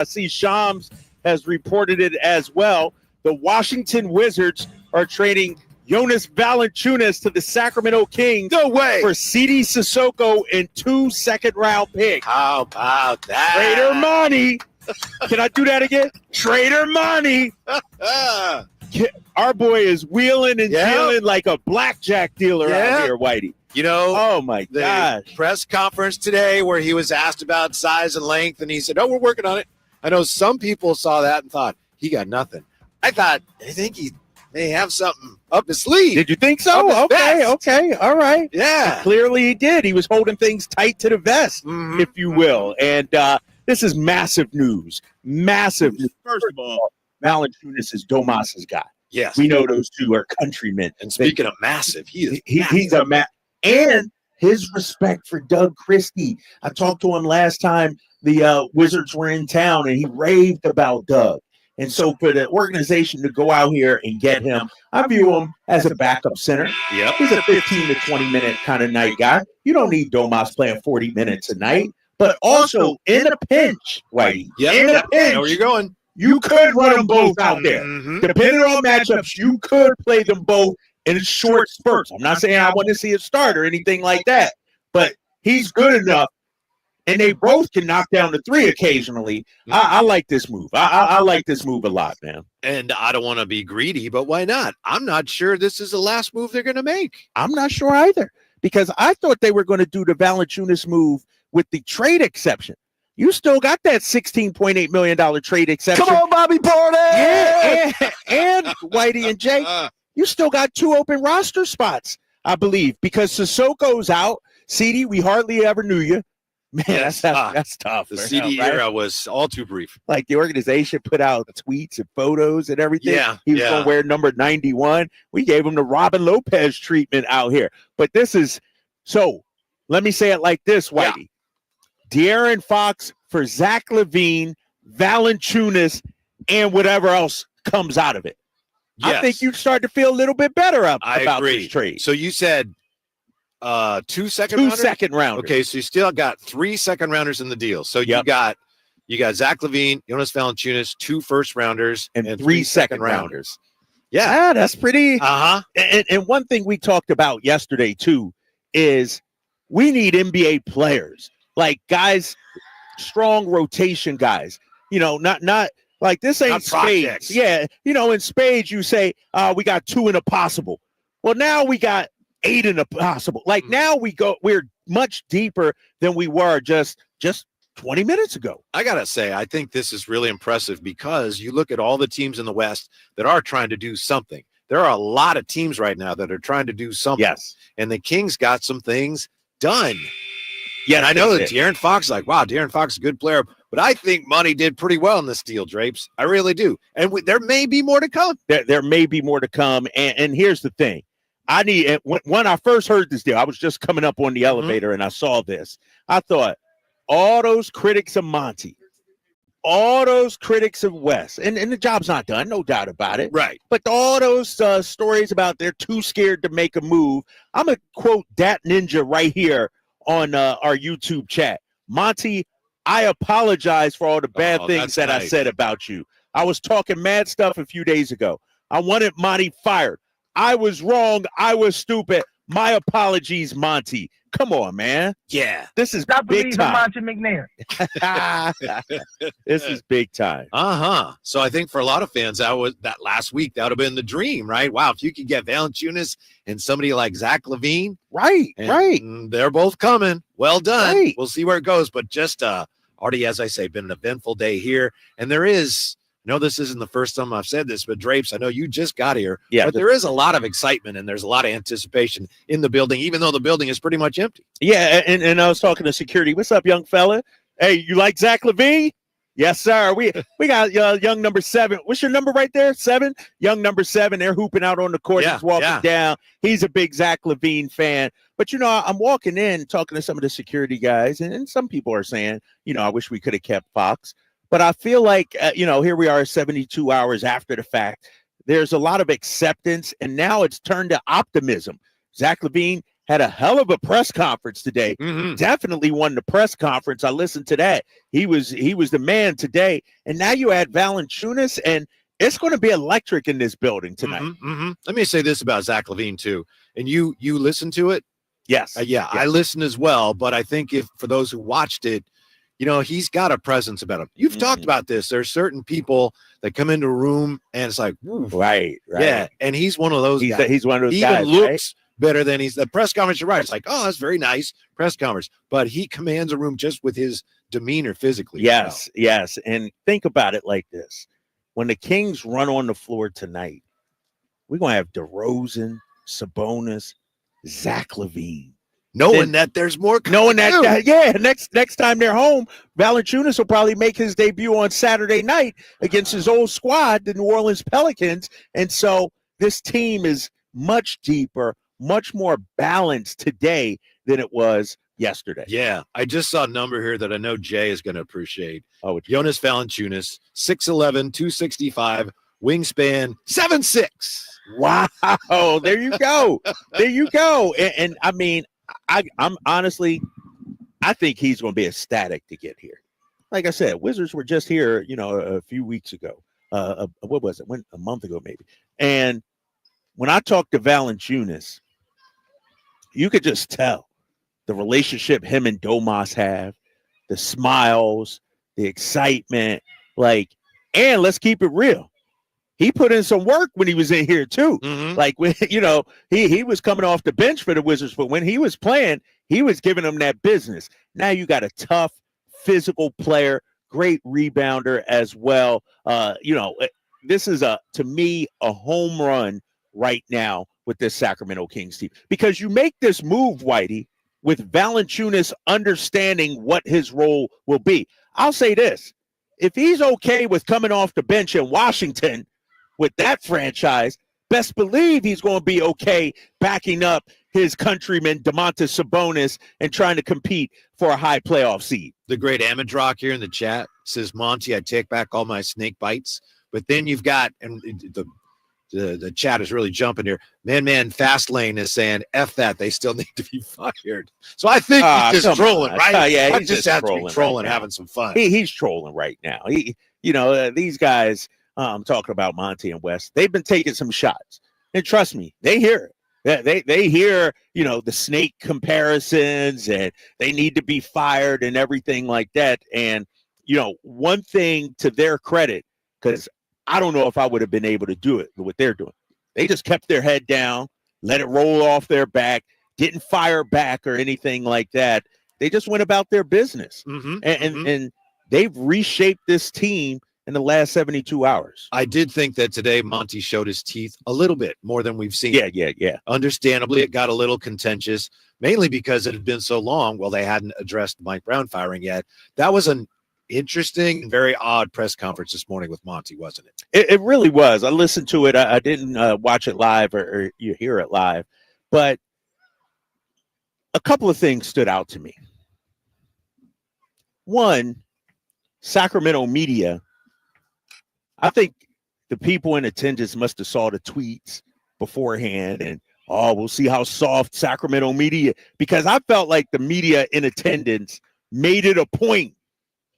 I see Shams has reported it as well. The Washington Wizards are trading Jonas Valanciunas to the Sacramento Kings. No way. For C.D. Sissoko and 2 second-round picks. How about that? Trader money. Can I do that again? Trader money. Our boy is wheeling and dealing like a blackjack dealer out here, Whitey. You know, oh my gosh. Press conference today where he was asked about size and length, and he said, "Oh, we're working on it." I know some people saw that and thought he got nothing. I think he may have something up his sleeve. Did you think so? Okay, all right. Yeah, and clearly he did. He was holding things tight to the vest, if you will. And this is massive news. Massive news. First of all, Valanciunas is Domas's guy. Yes, we know those two are countrymen. And speaking of massive, he's a and his respect for Doug Christie. I talked to him last time the Wizards were in town, and he raved about Doug. And so for the organization to go out here and get him, I view him as a backup center. Yep. He's a 15 to 20-minute kind of night guy. You don't need Domas playing 40 minutes a night. But also in a pinch, Whitey. Yep. In a pinch. I know where you're going. You could run them both out there. Depending on matchups, you could play them both in short spurts. I'm not saying I want to see a start or anything like that, but he's good enough, and they both can knock down the three occasionally. I like this move. I like this move a lot, man. And I don't want to be greedy, but why not? I'm not sure this is the last move they're going to make. I'm not sure either, because I thought they were going to do the Valanciunas move with the trade exception. You still got that $16.8 million trade exception. Come on, Bobby Portis! Yeah, and Whitey and Jay. You still got 2 open roster spots, I believe, because Sissoko's out. CD, we hardly ever knew you. Man, that's tough. The CD era was all too brief. Like the organization put out tweets and photos and everything. Yeah, he was going to wear number 91. We gave him the Robin Lopez treatment out here. But this is so. Let me say it like this, Whitey. De'Aaron Fox for Zach LaVine, Valanciunas, and whatever else comes out of it. Yes. I think you start to feel a little bit better about this trade. So you said 2 second rounders? 2 rounders? second rounders. Okay, so you still got 3 second rounders in the deal. So you got Zach LaVine, Jonas Valanciunas, 2 first rounders, and 3 second rounders. Yeah, that's pretty. And one thing we talked about yesterday too is we need NBA players, like guys, strong rotation guys. Not. Like, this ain't spades. Yeah, in spades, you say, we got 2 in a possible. Well, now we got 8 in a possible. Like, now we're much deeper than we were just 20 minutes ago. I got to say, I think this is really impressive because you look at all the teams in the West that are trying to do something. There are a lot of teams right now that are trying to do something. Yes. And the Kings got some things done. Yeah, and I know that De'Aaron Fox, De'Aaron Fox is a good player, but I think money did pretty well in this deal, Drapes. I really do. And there may be more to come. There may be more to come. And here's the thing. When I first heard this deal, I was just coming up on the elevator and I saw this. I thought, all those critics of Monty, all those critics of Wes, and the job's not done, no doubt about it. Right. But all those stories about they're too scared to make a move, I'm going to quote Dat Ninja right here on our YouTube chat. Monty, I apologize for all the bad things that I said about you. I was talking mad stuff a few days ago. I wanted Monty fired. I was wrong. I was stupid. My apologies, Monty. Come on, man. Yeah. This is big time. Monty McNair. This is big time. So I think for a lot of fans, that last week, that would have been the dream, right? Wow, if you could get Valanciunas and somebody like Zach LaVine. Right. They're both coming. Well done. Right. We'll see where it goes. But just already, as I say, been an eventful day here. And there is, I know this isn't the first time I've said this, but Drapes, I know you just got here. Yeah. But there is a lot of excitement and there's a lot of anticipation in the building, even though the building is pretty much empty. Yeah, and I was talking to security. What's up, young fella? Hey, you like Zach LaVine? Yes, sir. We got young number 7. What's your number right there? 7? Young number 7. They're hooping out on the court. He's walking down. He's a big Zach LaVine fan. But, I'm walking in, talking to some of the security guys, and some people are saying, I wish we could have kept Fox. But I feel like, here we are 72 hours after the fact. There's a lot of acceptance, and now it's turned to optimism. Zach LaVine had a hell of a press conference today. Definitely won the press conference. I listened to that. He was the man today. And now you add Valanciunas, and it's going to be electric in this building tonight. Let me say this about Zach LaVine too. And you listen to it? Yes. Yeah, I listened as well. But I think for those who watched it, he's got a presence about him. You've talked about this. There's certain people that come into a room and it's like, right. Yeah. And he's one of those guys. He's one of those he guys. Even looks better than the press conference. You're right. It's like, oh, that's very nice press conference. But he commands a room just with his demeanor physically. Yes. And think about it like this. When the Kings run on the floor tonight, we're going to have DeRozan, Sabonis, Zach LaVine. Knowing that there's more. Next time they're home, Valanciunas will probably make his debut on Saturday night against his old squad, the New Orleans Pelicans. And so this team is much deeper, much more balanced today than it was yesterday. Yeah, I just saw a number here that I know Jay is going to appreciate. Oh, Jonas Valanciunas, 6'11", 265, wingspan 7'6". Wow, there you go. And I mean, I'm honestly, I think he's going to be ecstatic to get here. Like I said, Wizards were just here, a few weeks ago. What was it? A month ago, maybe. And when I talked to Valanciunas, you could just tell the relationship him and Domas have, the smiles, the excitement, and let's keep it real. He put in some work when he was in here too. Like when he was coming off the bench for the Wizards, but when he was playing, he was giving them that business. Now you got a tough, physical player, great rebounder as well. This is to me a home run right now with this Sacramento Kings team, because you make this move, Whitey, with Valanciunas understanding what his role will be. I'll say this: if he's okay with coming off the bench in Washington with that franchise, best believe he's going to be okay backing up his countryman Domantas Sabonis and trying to compete for a high playoff seed. The great Amadrock here in the chat says, Monty, I take back all my snake bites. But then you've got, and the chat is really jumping here, Man Fast Lane is saying, F that, they still need to be fired. So I think he's just trolling, right? Yeah, he's just has to be trolling, right, having some fun. He's trolling right now. These guys, I'm talking about Monty and West, they've been taking some shots. And trust me, they hear it. They hear, the snake comparisons, and they need to be fired and everything like that. And, one thing to their credit, because I don't know if I would have been able to do it, what they're doing. They just kept their head down, let it roll off their back, didn't fire back or anything like that. They just went about their business. And they've reshaped this team in the last 72 hours. I did think that today Monty showed his teeth a little bit more than we've seen. Yeah. Understandably, it got a little contentious, mainly because it had been so long. Well, they hadn't addressed Mike Brown firing yet. That was an interesting and very odd press conference this morning with Monty, wasn't it? It really was. I listened to it. I didn't watch it live or you hear it live, but a couple of things stood out to me. One, Sacramento media, I think the people in attendance must have saw the tweets beforehand and, we'll see how soft Sacramento media, because I felt like the media in attendance made it a point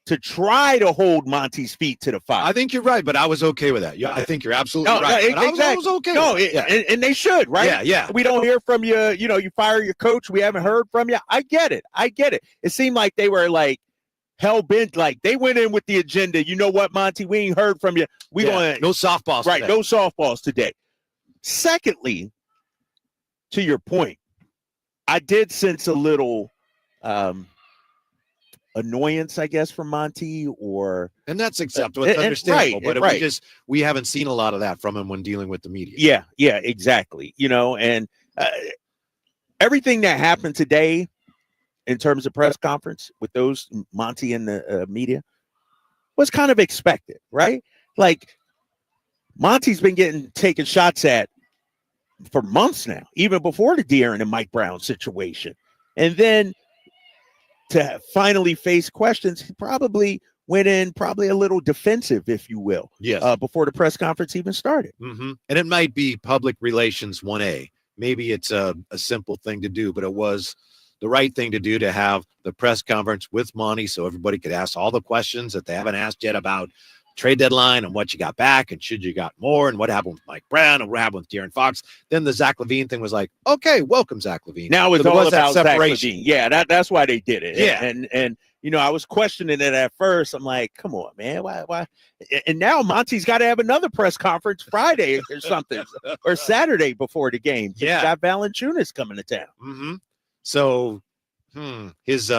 to try to hold Monty's feet to the fire. I think you're right, but I was okay with that. Yeah, I think you're absolutely right. I was okay. No, and they should, right? Yeah. We don't hear from you. You fire your coach. We haven't heard from you. I get it. It seemed like they were like hell bent, like they went in with the agenda. You know what, Monty? We ain't heard from you. No softballs. Right, today. No softballs today. Secondly, to your point, I did sense a little annoyance, I guess, from Monty, and that's acceptable. It's understandable, right, but we haven't seen a lot of that from him when dealing with the media. Yeah, exactly. And everything that happened today in terms of press conference with those Monty and the media was kind of expected, right? Like Monty's been taken shots at for months now, even before the De'Aaron and Mike Brown situation. And then to finally face questions, he probably went in a little defensive, if you will, yes, before the press conference even started. And it might be public relations 1A. maybe it's a simple thing to do, but it was the right thing to do to have the press conference with Monty so everybody could ask all the questions that they haven't asked yet about trade deadline and what you got back and should you got more and what happened with Mike Brown and what happened with De'Aaron Fox. Then the Zach LaVine thing was like, okay, welcome Zach LaVine. Now it's so all was about that Zach separation. LaVine. Yeah, that's why they did it. Yeah. And you know, I was questioning it at first. I'm like, come on, man, why? And now Monty's got to have another press conference Friday or something, or Saturday before the game. Yeah, got Valanciunas coming to town. So his